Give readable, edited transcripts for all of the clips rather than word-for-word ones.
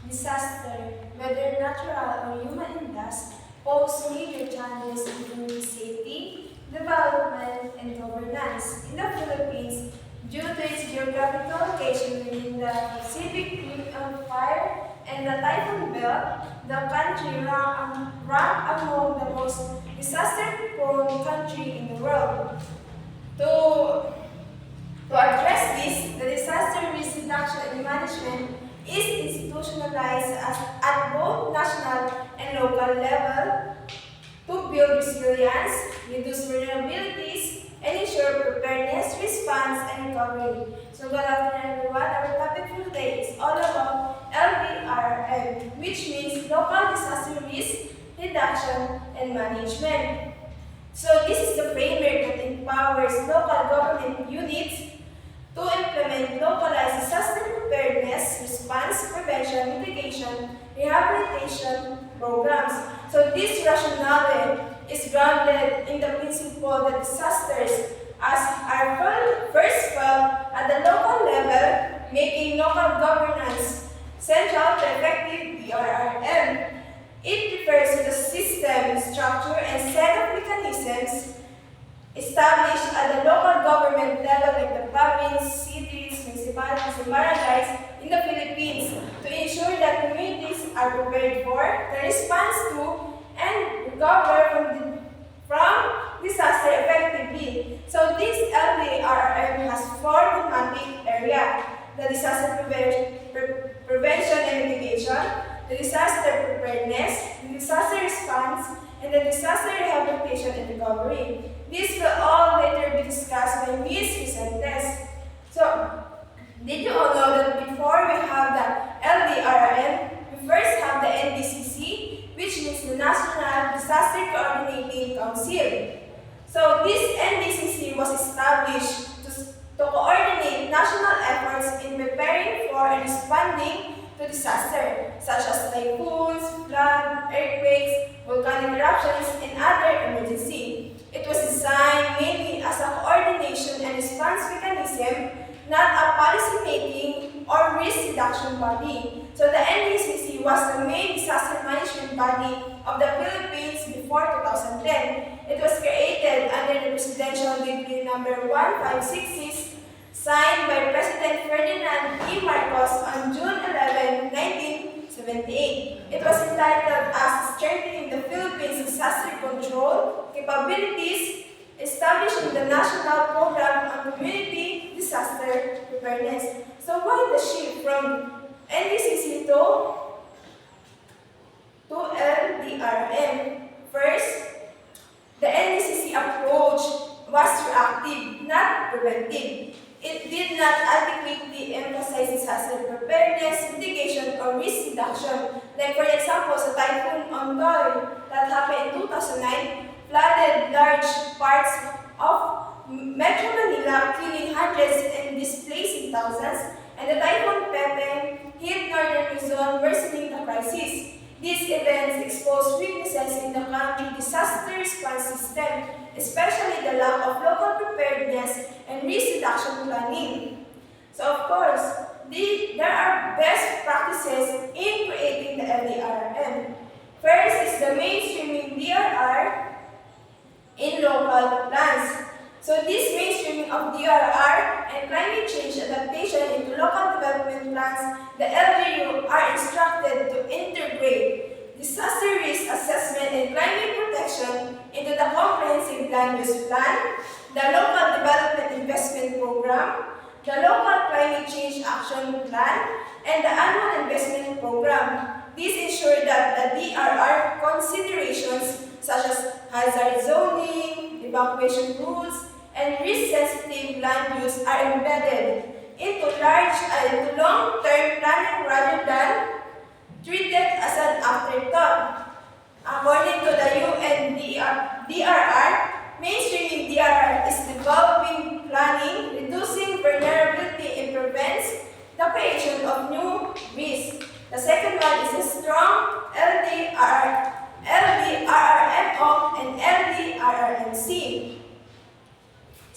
Disaster, whether natural or human-induced, pose major challenges in community safety, development, and governance. In the Philippines, due to its geographical location within the Pacific Ring of Fire and the Typhoon Belt, the country ranked among the most disaster-prone country in the world. To to address this, the disaster risk reduction and management is institutionalized at both national and local level to build resilience, reduce vulnerabilities, and ensure preparedness, response, and recovery. So good afternoon everyone. Our topic for today is all about LDRRM, which means Local Disaster Risk Reduction and Management. So this is the framework that empowers local government units to implement localized disaster preparedness, response, prevention, mitigation, rehabilitation programs. So this rationale is grounded in the principle that disasters are first felt at the local level, making local governance central to effective DRRM. It refers to the system, structure, and set of mechanisms established at the local government level like the province, cities, municipalities, and barangays in the Philippines to ensure that communities are prepared for, can respond to, and recover from disaster effectively. So this LDRRM has four thematic areas: the disaster prevention and mitigation, the disaster preparedness, the disaster response, and the disaster rehabilitation and recovery. These will all later be discussed by Ms. Vicentes. So, did you all know that before we have the LDRRM, we first have the NDCC, which means the National Disaster Coordinating Council. So, this NDCC was established to coordinate national efforts in preparing for and responding to disaster, such as typhoons, flood, earthquakes, volcanic eruptions, and other emergencies. It was designed mainly as a coordination and response mechanism, not a policy-making or risk reduction body. So the NDCC was the main disaster management body of the Philippines before 2010. It was created under the Presidential Decree number 1566, signed by President Ferdinand E. Marcos on June 11, 1978. It was entitled as Strengthening the Philippines Disaster Control Capabilities, establishing the National Program on Community Disaster Preparedness. So why the shift from NDCC to LDRM? First, the NDCC approach was reactive, not preventive. It did not adequately emphasize disaster preparedness, mitigation, or risk reduction. Like for example, sa Typhoon Ondoy that happened in 2009, flooded large parts of Metro Manila, killing hundreds and displacing thousands. And the Typhoon Pepe hit northern Luzon, worsening the crisis. These events exposed weaknesses in the country's disaster response system, especially the lack of local preparedness and risk reduction planning. So of course, there are best practices in creating the LDRRM. First is the mainstreaming DRR in local plans. So this mainstreaming of DRR and climate change adaptation into local development plans, the LGU are instructed to integrate disaster risk assessment and climate protection into the comprehensive land use plan, the local development investment program, the local climate change action plan, and the annual investment program. These ensure that the DRR considerations such as hazard zoning, evacuation rules, and risk-sensitive land use are embedded into long-term planning rather than treated as an afterthought. According to the UN DRR, mainstreaming DRR is developing planning, reducing vulnerability, and prevents the creation of new risks. The second one is a strong LDRRMO and LDRRMC.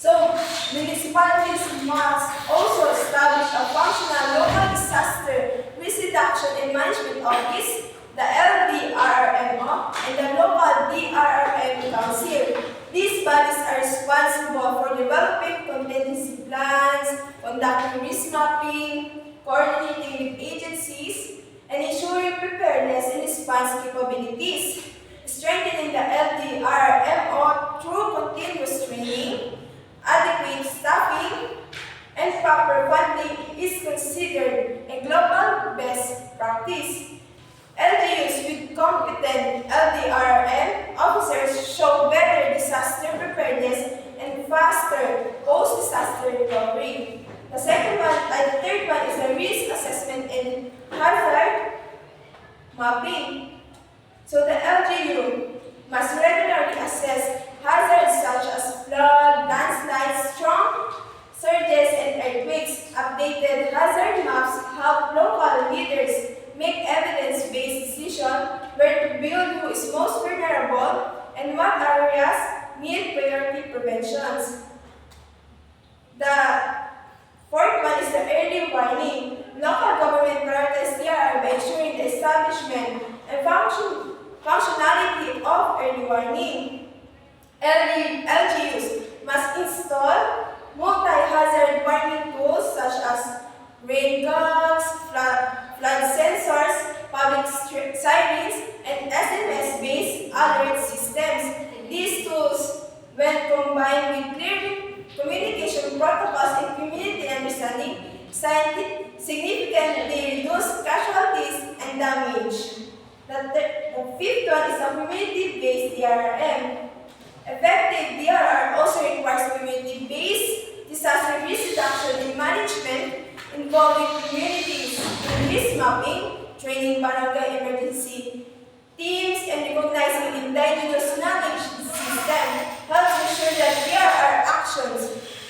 So, municipalities must also establish a functional local disaster risk reduction Reduction and Management Office, the LDRRM, and the local DRRM Council. These bodies are responsible for developing contingency plans, conducting risk mapping, coordinating with agencies, and ensuring preparedness and response capabilities. Strengthening the LDRMO through continuous training, adequate staffing, and proper funding is considered a global best practice. LGUs with competent LDRM officers show better disaster preparedness and faster post-disaster recovery. The third one is the risk assessment and hazard mapping. So the LGU must regularly assess hazards such as flood, landslides, strong surges, and earthquakes. Updated hazard maps help local leaders make evidence-based decisions where to build, who is most vulnerable, and what areas need priority preventions. The fourth one is the early warning. Local government prioritize DRR by ensuring the establishment and functionality of early warning. LGUs must install multi-hazard warning tools such as rain guns, flood sensors, public sirens, and SMS-based alert systems. These tools, when combined with clear communication protocols and community understanding, significantly reduce casualties and damage. The fifth one is a community-based DRRM. Effective DRR also requires community-based disaster risk reduction and management involving communities in risk mapping, training barangay emergency teams, and recognizing indigenous knowledge system helps ensure that DRR actions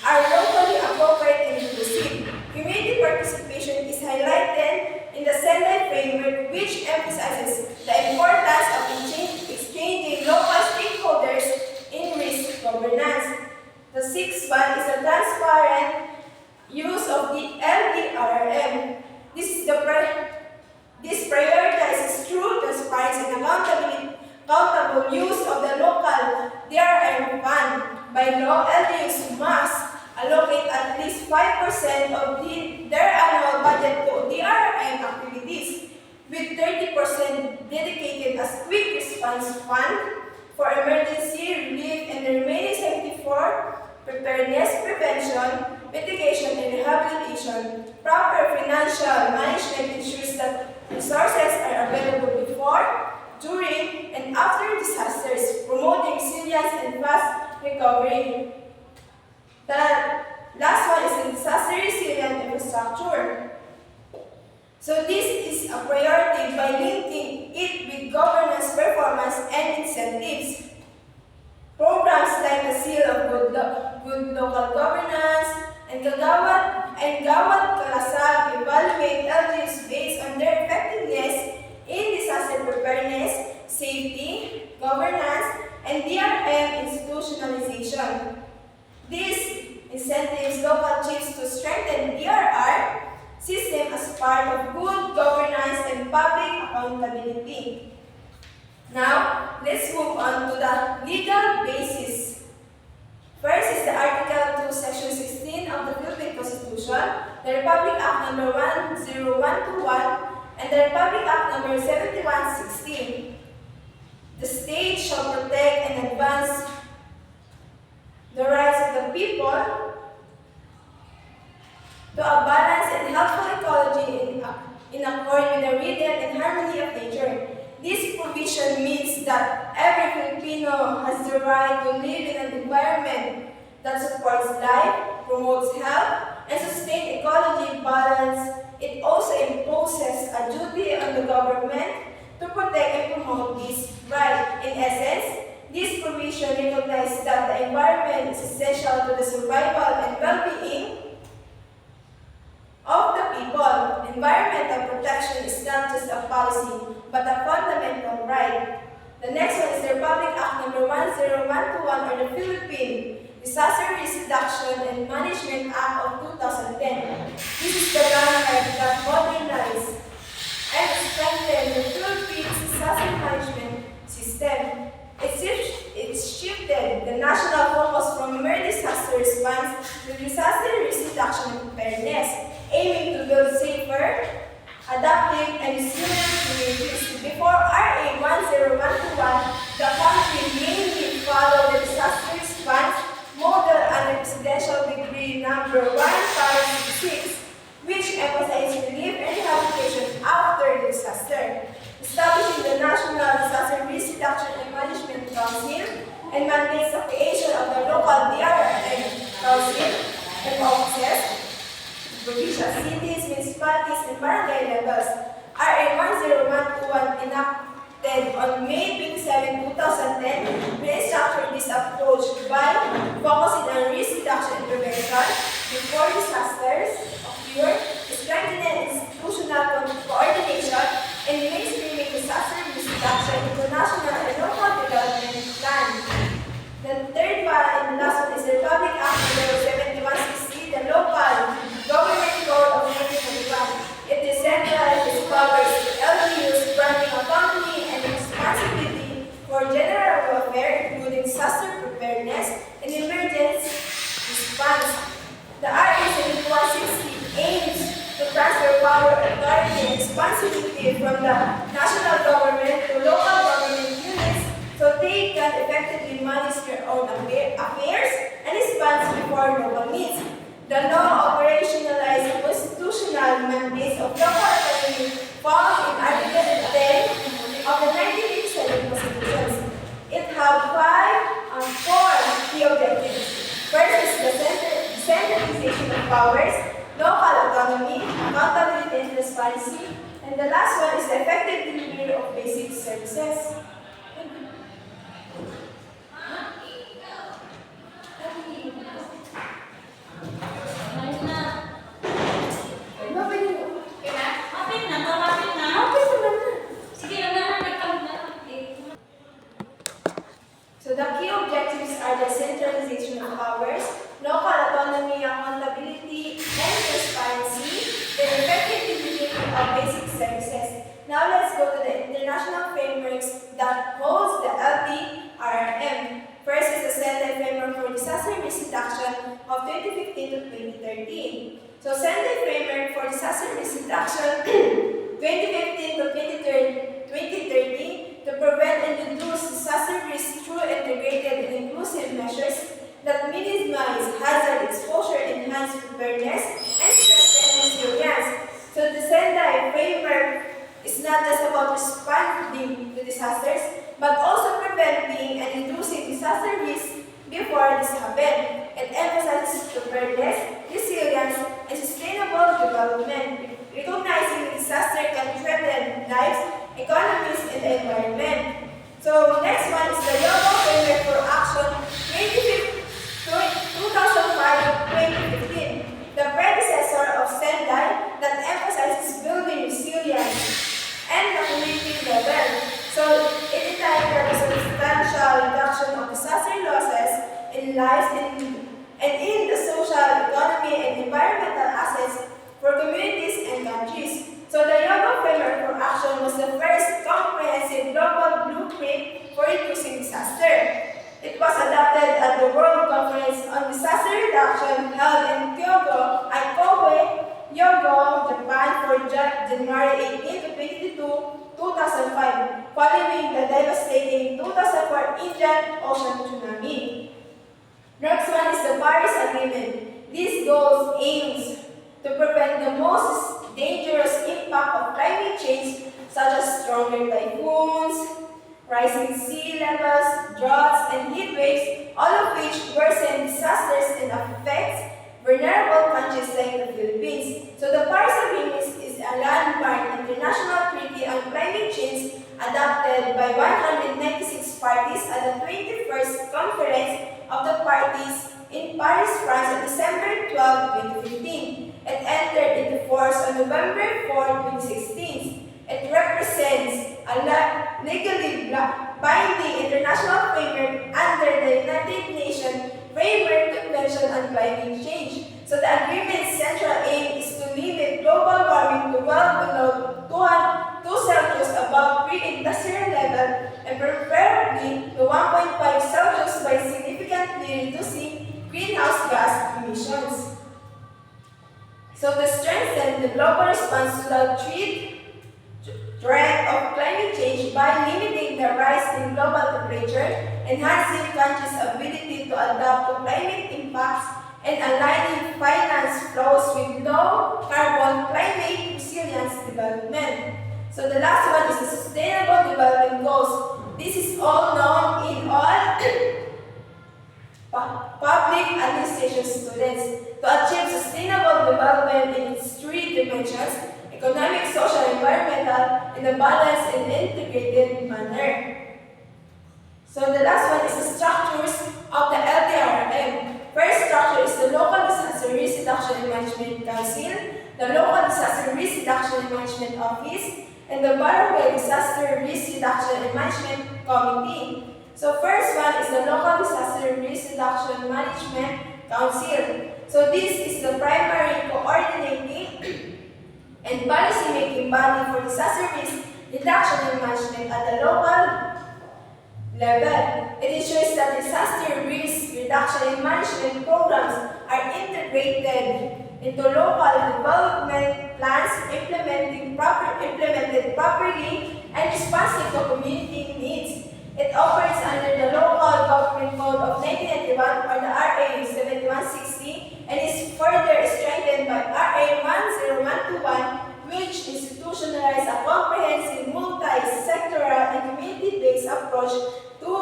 are locally appropriate and inclusive. Community participation is highlighted in the Sendai framework, which emphasizes the importance of exchanging local stakeholders in risk governance. The sixth one is the transparent use of the LDRRM. This prioritizes true transparency and accountable use of the local DRRM fund. By law, LDUs must allocate at least 5% of their annual budget to DRRM activities, with 30% dedicated as quick response fund for emergency relief and the remaining 74% preparedness, prevention, mitigation, and rehabilitation. Proper financial management ensures that resources are available before, during, and after disasters, promoting resilience and fast recovery. The last one is the disaster resilient infrastructure. So this is a priority by linking it with governance, performance, and incentives. Programs like the Seal of Good Local Governance and Gawad Kalasag evaluate LGUs based on their effectiveness in disaster preparedness, safety, governance, and DRM institutionalization. This incentives local chiefs to strengthen DRR system as part of good governance and public accountability. Now, let's move on to the legal basis. First is the Article 2, Section 16 of the Philippine Constitution, the Republic Act No. 10121, and the Republic Act No. 7116. The state shall protect and advance the rights of the people to a balanced and healthful ecology in accord with the rhythm and harmony of nature. This provision means that every Filipino has the right to live in an environment that supports life, promotes health, and sustains ecology balance. It also imposes a duty on the government to protect and promote this right. In essence, this provision recognizes that the environment is essential to the survival and well-being of the people. Environmental protection is not just a policy, but a fundamental right. The next one is the Republic Act No. 10121, or the Philippine Disaster Risk Reduction and Management Act of 2010. This is the landmark that modernized and system. It shifted the national focus from mere disaster response to disaster risk reduction and preparedness, aiming to build safer, adaptive, and resilient communities. Before RA 10121, the country mainly followed the disaster response model under Presidential Decree number 1566, which emphasized relief and rehabilitation after the disaster, establishing the National Disaster Risk Reduction and Management Council, and mandates the creation of the local LDRRM council and offices, provincial cities, municipalities, and barangay levels. RA 10121 enacted on May 27, 2010, restructured this approach by focusing on risk reduction and prevention before disasters occur, strengthening institutional coordination, and mainstreaming disaster risk reduction into national and local development plan. The third one and the last one is the Republic Act No. 7160, the Local Government Code of 1991. It decentralizes powers to LGUs, granting autonomy and responsibility for general welfare, including disaster preparedness and emergency response. The RA 7160 aims to transfer power, authority, and responsibility from the national government to local government units so they can effectively manage their own affairs and respond before local needs. The law operationalizes the constitutional mandates of local autonomy found in Article 10 of the 1987 Constitution. It has four key objectives. First is the centralization of powers, local autonomy, accountability, and transparency. And the last one is the effective delivery of basic services. So the key objectives are the centralization of powers, local autonomy, accountability, and transparency, the effective delivery of basic services. Now let's go to the international frameworks that holds the LDRRM. First is the Sendai Framework for Disaster Risk Reduction of 2015 to 2013. So Sendai Framework for Disaster Risk Reduction 2015 to 2030 to prevent and reduce disaster risk through integrated and inclusive measures that minimize hazard exposure, enhance preparedness, and strengthen resilience. So the Sendai Framework is not just about responding to disasters, but also preventing and reducing disaster risk before this happens. It emphasizes preparedness, resilience, and sustainable development, recognizing that disaster can threaten lives, economies, and the environment. So next one is the Yoga Framework for Action 2005-2015, the predecessor of Sendai that emphasizes building resilience and the community level. So it entitled a substantial reduction of disaster losses in lives and in the social, economy, and environmental assets for communities and countries. So the Yoga Framework for Action was the first comprehensive global blueprint for reducing disaster. It was adopted at the World Conference on Disaster Reduction held in Kobe, Hyogo, Japan for January 18 to 22, 2005, following the devastating 2004 Indian Ocean tsunami. Next one is the Paris Agreement. This goal aims to prevent the most dangerous impact of climate change, such as stronger typhoons, rising sea levels, droughts, and heat waves, all of which worsen disasters and affect vulnerable countries like the Philippines. So the Paris Agreement is a landmark international treaty on climate change adopted by 196 parties at the 21st Conference of the Parties in Paris, France on December 12, 2015. It entered into force on November 4, 2016. It represents a legally binding international framework under the United Nations Framework Convention on Climate Change. So the agreement's central aim is to limit global warming to well below 2 Celsius above pre-industrial level and prepare degree to 1.5 Celsius by significantly reducing greenhouse gas emissions. So to strengthen the global response to the threat of climate change by limiting the rise in global temperature, enhancing countries' ability to adapt to climate impacts, and aligning finance flows with low-carbon climate resilience development. So the last one is the Sustainable Development Goals. This is all known in all public administration students to achieve sustainable development in its three dimensions: economic, social, environmental, in a balanced and integrated manner. So the last one is the structures of the LDRRM. First structure is the Local Disaster Risk Reduction and Management Council, the Local Disaster Risk Reduction and Management Office, and the Barangay Disaster Risk Reduction and Management Committee. So first one is the Local Disaster Risk Reduction and Management Council. So this is the primary coordinating and policy-making body for disaster risk reduction and management at the local level. It ensures that disaster risk reduction and management programs are integrated into local development plans, implemented properly and responsive to community needs. It operates under the Local Government Code of 1991 or the RA 7160 and is further strengthened by RA 10121, which institutionalizes a comprehensive multi-sectoral and community-based approach to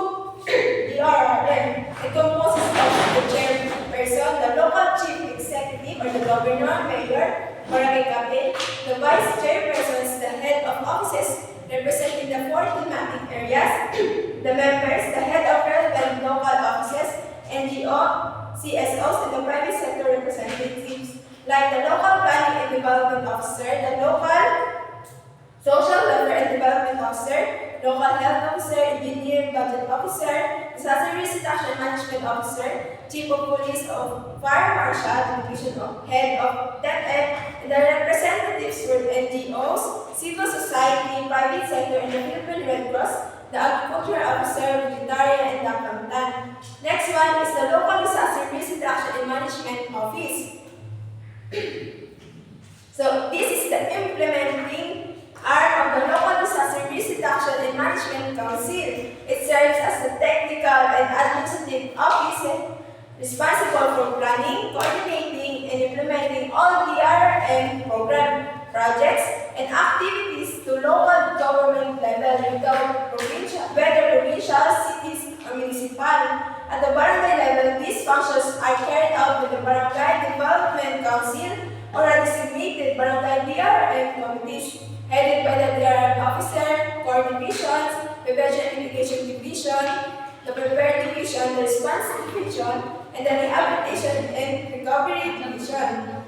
the RRM. It composes of the chairperson, the local chief executive or the governor, mayor, barangay captain, the vice chairpersons, the head of offices representing the four thematic areas, the members, the head of relevant local offices, NGO, CSOs, and the private sector representatives like the local planning and development officer, the local social welfare and development officer, local health officer, engineer, budget officer, disaster risk reduction management officer, chief of police of fire marshal, division of head of DepEd, and the representatives from NGOs, civil society, private sector, and the Philippine Red Cross, the agriculture officer, vegetarian, and the accountant. Next one is the local disaster risk reduction and management office. So this is the implementing arm of the Local Disaster Risk Reduction and Management Council. It serves as the technical and administrative office responsible for planning, coordinating, and implementing all LDRRM program projects and activities to local government level, whether provincial, cities, or municipal. At the barangay level, these functions are carried out with the Barangay Development Council or a designated barangay DRRM committees, headed by the DRRM officer, core divisions, prevention and mitigation division, the prepare division, the response division, and the rehabilitation and recovery division.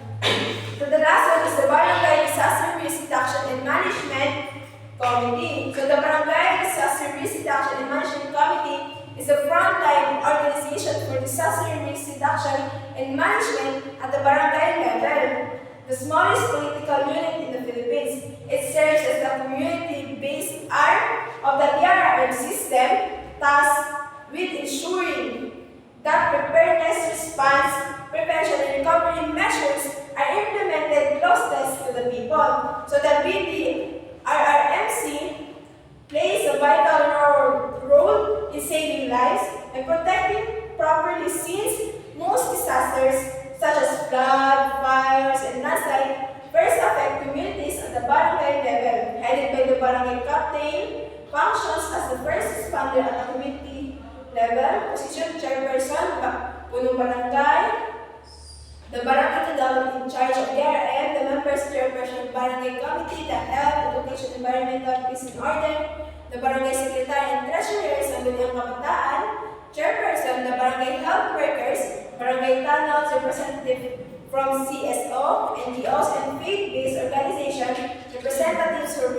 So the last one is the Barangay Disaster Risk Reduction and Management Committee. So the Barangay Disaster Risk Reduction and Management Committee is a frontline organization for disaster risk reduction and management at the barangay level, the smallest political unit in the Philippines. It serves as the community-based arm of the DRRM system, tasked with ensuring that preparedness, response, prevention, and recovery measures are implemented closest to the people. So the BDRRMC plays a vital role in saving lives and protecting property since most disasters such as flood, fires, and landslide first affect communities at the barangay level, headed by the barangay captain, functions as the first responder at the community level, position chairperson, punong barangay, the barangay conductor in charge of DRM, the members chairperson barangay committee, the health, education, environmental, peace and order, the barangay secretary and treasurer sa Sangguniang Kabataan, chairperson, the barangay health workers, barangay tunnels, representative from CSO, NGOs, and faith-based organizations, representatives from